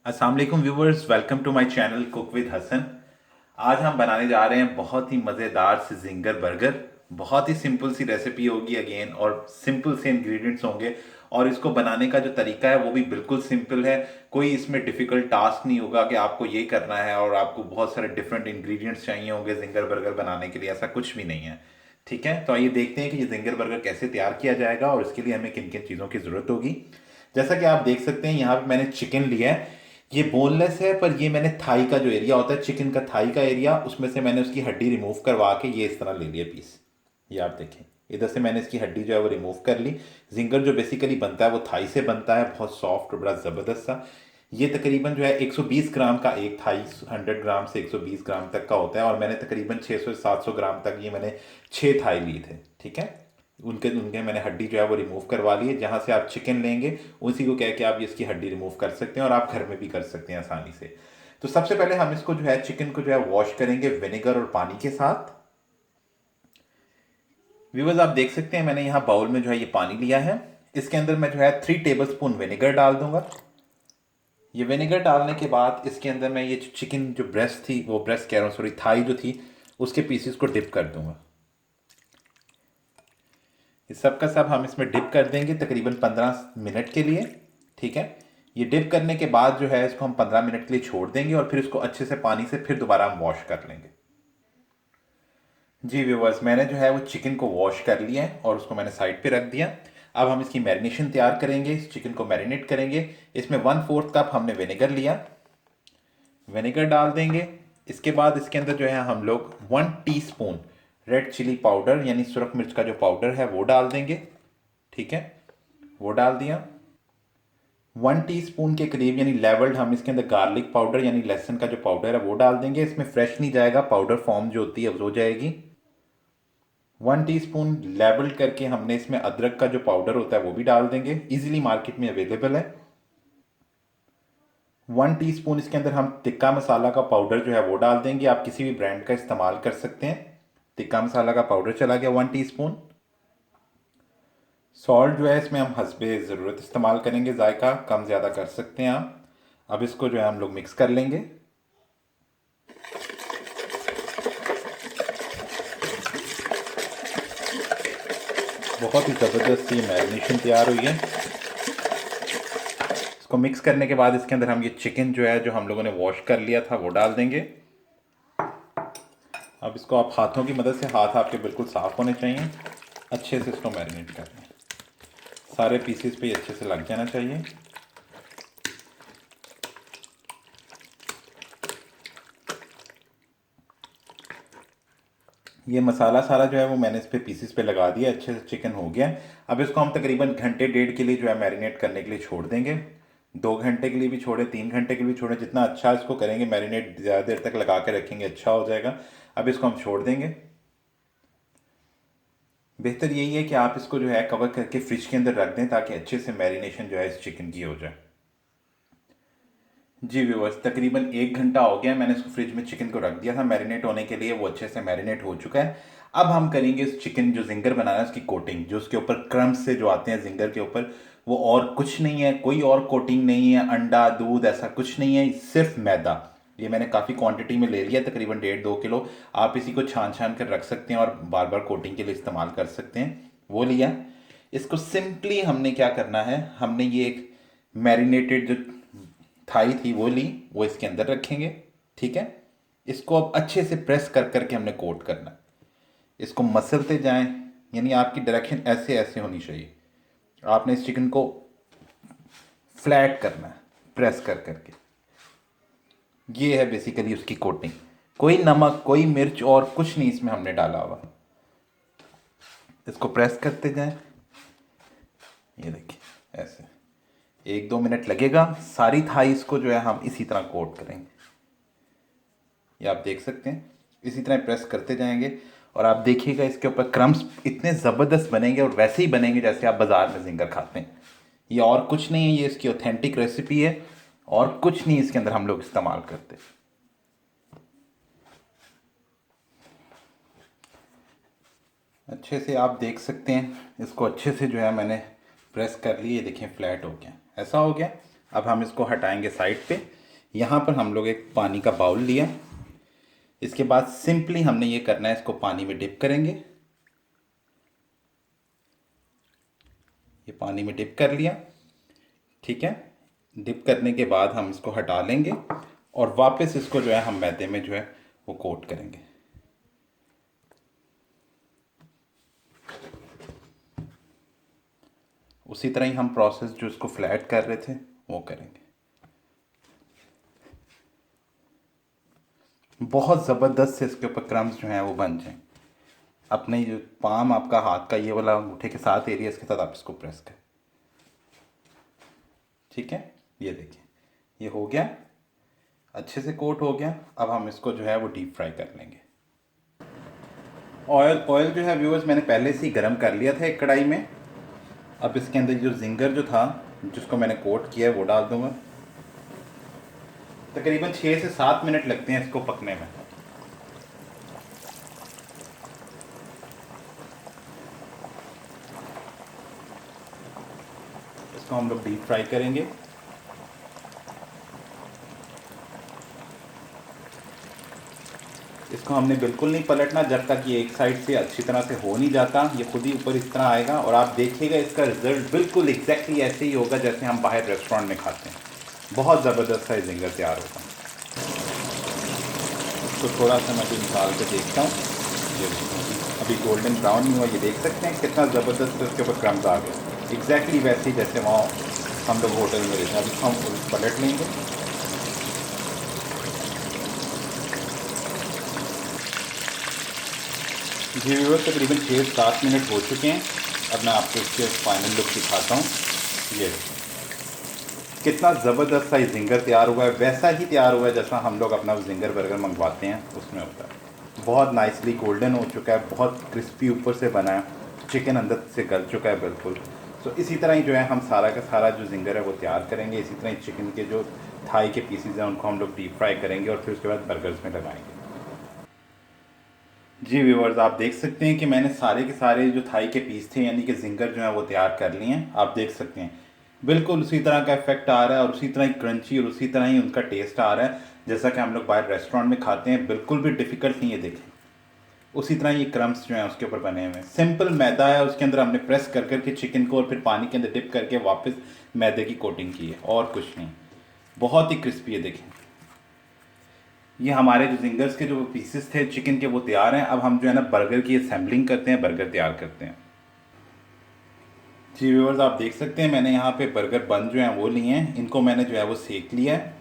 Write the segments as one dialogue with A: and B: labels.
A: अस्सलाम वालेकुम viewers, welcome to my channel cook with Hasan. आज हम बनाने जा रहे हैं बहुत ही मज़ेदार से जिंगर बर्गर। बहुत ही सिंपल सी रेसिपी होगी अगेन, और सिंपल से इंग्रेडिएंट्स होंगे, और इसको बनाने का जो तरीका है वो भी बिल्कुल सिंपल है। कोई इसमें डिफिकल्ट टास्क नहीं होगा कि आपको ये करना है और आपको बहुत सारे डिफरेंट इंग्रेडिएंट्स चाहिए होंगे जिंगर बर्गर बनाने के लिए। ऐसा कुछ भी नहीं है। ठीक है, तो आइए देखते हैं कि ये जिंगर बर्गर कैसे तैयार किया जाएगा और इसके लिए हमें किन किन चीज़ों की ज़रूरत होगी। जैसा कि आप देख सकते हैं, यहाँ पे मैंने चिकन लिया है। ये बोनलेस है, पर ये मैंने थाई का जो एरिया होता है, चिकन का थाई का एरिया, उसमें से मैंने उसकी हड्डी रिमूव करवा के ये इस तरह ले लिया पीस। ये आप देखें, इधर से मैंने इसकी हड्डी जो है वो रिमूव कर ली। जिंगर जो बेसिकली बनता है वो थाई से बनता है, बहुत सॉफ्ट और बड़ा ज़बरदस्त सा। ये तकरीबन जो है 120 ग्राम का एक थाई, 100 ग्राम से 120 ग्राम तक का होता है, और मैंने तकरीबन 600 से 700 ग्राम तक ये मैंने 6 थाई लिए थे। ठीक है, उनके उनके मैंने हड्डी जो है वो रिमूव करवा ली है। जहाँ से आप चिकन लेंगे उसी को कह के आप इसकी हड्डी रिमूव कर सकते हैं, और आप घर में भी कर सकते हैं आसानी से। तो सबसे पहले हम इसको जो है, चिकन को जो है वॉश करेंगे विनेगर और पानी के साथ। व्यूवर्स, आप देख सकते हैं मैंने यहाँ बाउल में जो है ये पानी लिया है। इसके अंदर मैं जो है 3 टेबल स्पून विनेगर डाल दूंगा। ये विनेगर डालने के बाद इसके अंदर मैं ये चिकन जो ब्रेस्ट थी, वो ब्रेस्ट कह रहा हूँ, सॉरी, थाई जो थी, उसके पीसेस को डिप कर दूंगा। इस सब का सब हम इसमें डिप कर देंगे तकरीबन 15 मिनट के लिए। ठीक है, ये डिप करने के बाद जो है इसको हम 15 मिनट के लिए छोड़ देंगे, और फिर इसको अच्छे से पानी से फिर दोबारा हम वॉश कर लेंगे। जी व्यूवर्स, मैंने जो है वो चिकन को वॉश कर लिया है और उसको मैंने साइड पे रख दिया। अब हम इसकी मैरिनेशन तैयार करेंगे, इस चिकन को मैरिनेट करेंगे। इसमें 1/4 कप हमने विनेगर लिया, विनेगर डाल देंगे। इसके बाद इसके अंदर जो है हम लोग 1 टीस्पून रेड चिली पाउडर, यानी सुरख मिर्च का जो पाउडर है वो डाल देंगे। ठीक है, वो डाल दिया। 1 टीस्पून के करीब यानी लेवल्ड हम इसके अंदर गार्लिक पाउडर यानी लहसुन का जो पाउडर है वो डाल देंगे। इसमें फ्रेश नहीं जाएगा, पाउडर फॉर्म जो होती है वो हो जाएगी। 1 टीस्पून लेवल्ड करके हमने इसमें अदरक का जो पाउडर होता है वो भी डाल देंगे, इजीली मार्केट में अवेलेबल है। 1 टीस्पून इसके अंदर हम टिक्का मसाला का पाउडर जो है वो डाल देंगे। आप किसी भी ब्रांड का इस्तेमाल कर सकते हैं। टिक्का मसाला का पाउडर चला गया 1 टीस्पून। सॉल्ट जो है इसमें हम हस्बे ज़रूरत इस्तेमाल करेंगे, जायका कम ज़्यादा कर सकते हैं आप। अब इसको जो है हम लोग मिक्स कर लेंगे। बहुत ही ज़बरदस्त ये मैरिनेशन तैयार हुई है। इसको मिक्स करने के बाद इसके अंदर हम ये चिकन जो है, जो हम लोगों ने वॉश कर लिया था, वो डाल देंगे। अब इसको आप हाथों की मदद से, हाथ आपके बिल्कुल साफ़ होने चाहिए, अच्छे से इसको मैरिनेट कर लें। सारे पीसेस पे अच्छे से लग जाना चाहिए। ये मसाला सारा जो है वो मैंने इस पे पीसेस पे लगा दिया, अच्छे से चिकन हो गया। अब इसको हम तकरीबन घंटे डेढ़ के लिए जो है मैरिनेट करने के लिए छोड़ देंगे। 2 घंटे के लिए भी छोड़े, 3 घंटे के लिए भी छोड़े, जितना अच्छा इसको करेंगे मैरिनेट, ज़्यादा देर तक लगा के रखेंगे अच्छा हो जाएगा। अब इसको हम छोड़ देंगे। बेहतर यही है कि आप इसको जो है कवर करके फ्रिज के अंदर रख दें, ताकि अच्छे से मैरिनेशन जो है इस चिकन की हो जाए। जी व्यूअर्स, तकरीबन 1 घंटा हो गया, मैंने इसको फ्रिज में चिकन को रख दिया था मैरिनेट होने के लिए, वो अच्छे से मैरिनेट हो चुका है। अब हम करेंगे इस चिकन जो जिंगर बनाना है उसकी कोटिंग, जो उसके ऊपर क्रम्स से जो आते हैं जिंगर के ऊपर, वो और कुछ नहीं है, कोई और कोटिंग नहीं है, अंडा दूध ऐसा कुछ नहीं है, सिर्फ मैदा। ये मैंने काफ़ी क्वांटिटी में ले लिया, तकरीबन 1.5-2 किलो। आप इसी को छान छान कर रख सकते हैं और बार बार कोटिंग के लिए इस्तेमाल कर सकते हैं, वो लिया। इसको सिंपली हमने क्या करना है, हमने ये एक मैरिनेटेड जो थाई थी वो ली, वो इसके अंदर रखेंगे। ठीक है, इसको अब अच्छे से प्रेस कर करके हमने कोट करना है। इसको मसलते जाएं, यानी आपकी डायरेक्शन ऐसे ऐसे होनी चाहिए। आपने इस चिकन को फ्लैट करना है, प्रेस कर करके। ये है बेसिकली उसकी कोटिंग। कोई नमक, कोई मिर्च और कुछ नहीं इसमें हमने डाला हुआ। इसको प्रेस करते जाएं, ये देखिए ऐसे। 1-2 मिनट लगेगा। सारी थाइस को जो है हम इसी तरह कोट करेंगे, ये आप देख सकते हैं। इसी तरह प्रेस करते जाएंगे, और आप देखिएगा इसके ऊपर क्रम्स इतने ज़बरदस्त बनेंगे, और वैसे ही बनेंगे जैसे आप बाज़ार में जिंगर खाते हैं। ये और कुछ नहीं है, ये इसकी ऑथेंटिक रेसिपी है, और कुछ नहीं इसके अंदर हम लोग इस्तेमाल करते। अच्छे से आप देख सकते हैं, इसको अच्छे से जो है मैंने प्रेस कर लिए, देखिए फ्लैट हो गया, ऐसा हो गया। अब हम इसको हटाएंगे साइड पे। यहाँ पर हम लोग एक पानी का बाउल लिया। इसके बाद सिंपली हमने ये करना है, इसको पानी में डिप करेंगे। ये पानी में डिप कर लिया, ठीक है। डिप करने के बाद हम इसको हटा लेंगे और वापस इसको जो है हम मैदे में जो है वो कोट करेंगे। उसी तरह ही हम प्रोसेस जो इसको फ्लैट कर रहे थे वो करेंगे। बहुत ज़बरदस्त से इसके ऊपर क्रम्स जो हैं वो बन जाएं। अपने जो पाम आपका हाथ का ये वाला अंगूठे के साथ एरिया, इसके साथ आप इसको प्रेस करें, ठीक है। ये देखिए ये हो गया, अच्छे से कोट हो गया। अब हम इसको जो है वो डीप फ्राई कर लेंगे। ऑयल जो है व्यूअर्स मैंने पहले से ही गर्म कर लिया था एक कढ़ाई में। अब इसके अंदर जो जिंगर जो था जिसको मैंने कोट किया है वो डाल दूंगा। तकरीबन 6 से 7 मिनट लगते हैं इसको पकने में। इसको हम लोग डीप फ्राई करेंगे। इसको हमने बिल्कुल नहीं पलटना जब तक ये एक साइड से अच्छी तरह से हो नहीं जाता। ये खुद ही ऊपर इस तरह आएगा और आप देखिएगा इसका रिजल्ट बिल्कुल एग्जैक्टली ऐसे ही होगा जैसे हम बाहर रेस्टोरेंट में खाते हैं। बहुत ज़बरदस्त सा जिंगर तैयार होगा। इसको थोड़ा सा मैं भी निकाल के देखता हूँ। ये अभी गोल्डन ब्राउन नहीं हुआ, ये देख सकते हैं कितना ज़बरदस्त उसके ऊपर क्रम्स आ गए। एग्जैक्टली वैसे ही जैसे वहाँ हम लोग होटल में रहते हैं। अभी हम पलट लेंगे। जी व्यूअर्स तकरीबन 6-7 मिनट हो चुके हैं। अब मैं आपको इसके फाइनल लुक दिखाता हूँ। ये कितना ज़बरदस्त सा ये जिंगर तैयार हुआ है, वैसा ही तैयार हुआ है जैसा हम लोग अपना जिंगर बर्गर मंगवाते हैं उसमें होता है। बहुत नाइसली गोल्डन हो चुका है, बहुत क्रिस्पी ऊपर से बना है, चिकन अंदर से गल चुका है बिल्कुल। तो इसी तरह ही जो है हम सारा का सारा जो जिंगर है वो तैयार करेंगे। इसी तरह ही चिकन के जो थाई के पीसीज हैं उनको हम लोग डीप फ्राई करेंगे और फिर उसके बाद बर्गर्स में लगाएंगे। जी व्यूअर्स आप देख सकते हैं कि मैंने सारे के सारे जो थाई के पीस थे यानी कि जिंगर जो है वो तैयार कर लिए हैं। आप देख सकते हैं बिल्कुल उसी तरह का इफेक्ट आ रहा है और उसी तरह ही क्रंची और उसी तरह ही उनका टेस्ट आ रहा है जैसा कि हम लोग बाहर रेस्टोरेंट में खाते हैं। बिल्कुल भी डिफिकल्ट नहीं है, देखें उसी तरह ये क्रम्स जो हैं उसके ऊपर बने हुए हैं। सिंपल मैदा है, उसके अंदर हमने प्रेस कर करके चिकन को और फिर पानी के अंदर डिप करके वापस मैदे की कोटिंग की है और कुछ नहीं। बहुत ही क्रिस्पी है। देखें ये हमारे जो जिंगर्स के जो पीसेस थे चिकन के वो तैयार हैं। अब हम जो है ना बर्गर की असेंबलिंग करते हैं, बर्गर तैयार करते हैं। जी व्यूअर्स आप देख सकते हैं मैंने यहाँ पे बर्गर बन जो हैं वो लिए हैं। इनको मैंने जो है वो सेक लिया है,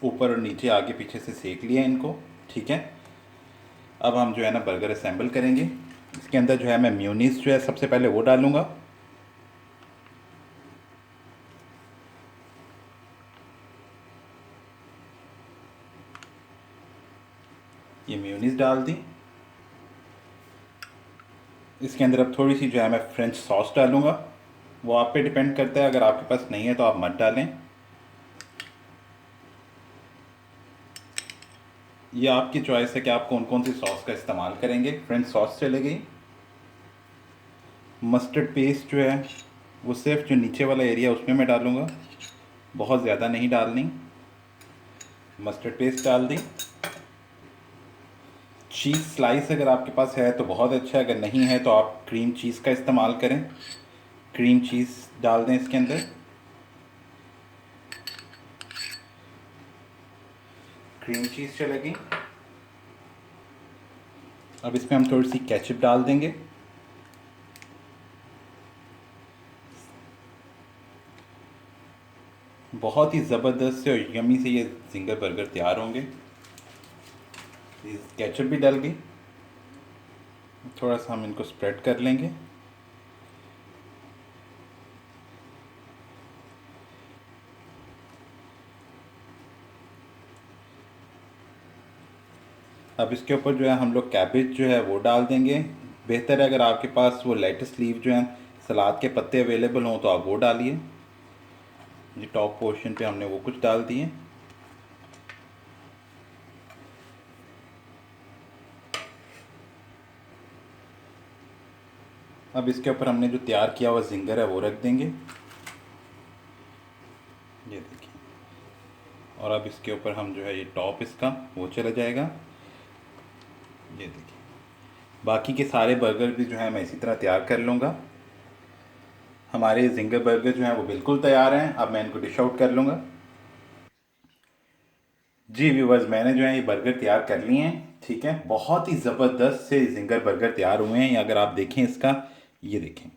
A: ऊपर और नीचे आगे पीछे से सेक लिया है इनको, ठीक है। अब हम जो है ना बर्गर असेंबल करेंगे। इसके अंदर जो है मैं मेयोनीज जो है सबसे पहले वो डालूंगा। ये मेयोनीज डाल दी। इसके अंदर अब थोड़ी सी जो है मैं फ्रेंच सॉस डालूंगा। वो आप पे डिपेंड करता है, अगर आपके पास नहीं है तो आप मत डालें। ये आपकी चॉइस है कि आप कौन कौन सी सॉस का इस्तेमाल करेंगे। फ्रेंच सॉस चले गई। मस्टर्ड पेस्ट जो है वो सिर्फ जो नीचे वाला एरिया उसमें मैं डालूंगा, बहुत ज़्यादा नहीं डालनी। मस्टर्ड पेस्ट डाल दी। चीज़ स्लाइस अगर आपके पास है तो बहुत अच्छा है, अगर नहीं है तो आप क्रीम चीज़ का इस्तेमाल करें। क्रीम चीज़ डाल दें इसके अंदर। क्रीम चीज़ चलेगी। अब इसमें हम थोड़ी सी केचप डाल देंगे। बहुत ही ज़बरदस्त से और यमी से ये जिंगर बर्गर तैयार होंगे। केचप भी डल गई, थोड़ा सा हम इनको स्प्रेड कर लेंगे। अब इसके ऊपर जो है हम लोग कैबेज जो है वो डाल देंगे। बेहतर है अगर आपके पास वो लेटस लीव जो है सलाद के पत्ते अवेलेबल हों तो आप वो डालिए। ये टॉप पोर्शन पे हमने वो कुछ डाल दिए। अब इसके ऊपर हमने जो तैयार किया हुआ जिंगर है वो रख देंगे। ये देखिए और अब इसके ऊपर हम जो है ये टॉप इसका वो चला जाएगा। ये देखिए, बाकी के सारे बर्गर भी जो है मैं इसी तरह तैयार कर लूँगा। हमारे जिंगर बर्गर जो हैं वो बिल्कुल तैयार हैं। अब मैं इनको डिश आउट कर लूँगा। जी व्यूवर्स, मैंने जो है ये बर्गर तैयार कर लिए हैं, ठीक है। बहुत ही ज़बरदस्त से जिंगर बर्गर तैयार हुए हैं। ये अगर आप देखें इसका, ये देखें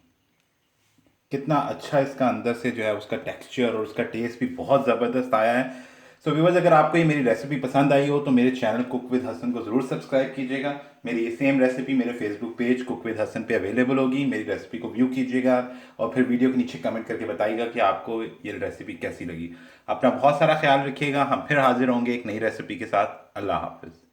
A: कितना अच्छा इसका अंदर से जो है उसका टेक्सचर और उसका टेस्ट भी बहुत ज़बरदस्त आया है। सो व्यूवर्स, अगर आपको ये मेरी रेसिपी पसंद आई हो तो मेरे चैनल कुक विद हसन को ज़रूर सब्सक्राइब कीजिएगा। मेरी ये सेम रेसिपी मेरे Facebook page cook with Hasan पे अवेलेबल होगी। मेरी रेसिपी को व्यू कीजिएगा और फिर वीडियो के नीचे कमेंट करके बताइएगा कि आपको ये रेसिपी कैसी लगी। अपना बहुत सारा ख्याल रखिएगा। हम फिर हाजिर होंगे एक नई रेसिपी के साथ। अल्लाह हाफिज़।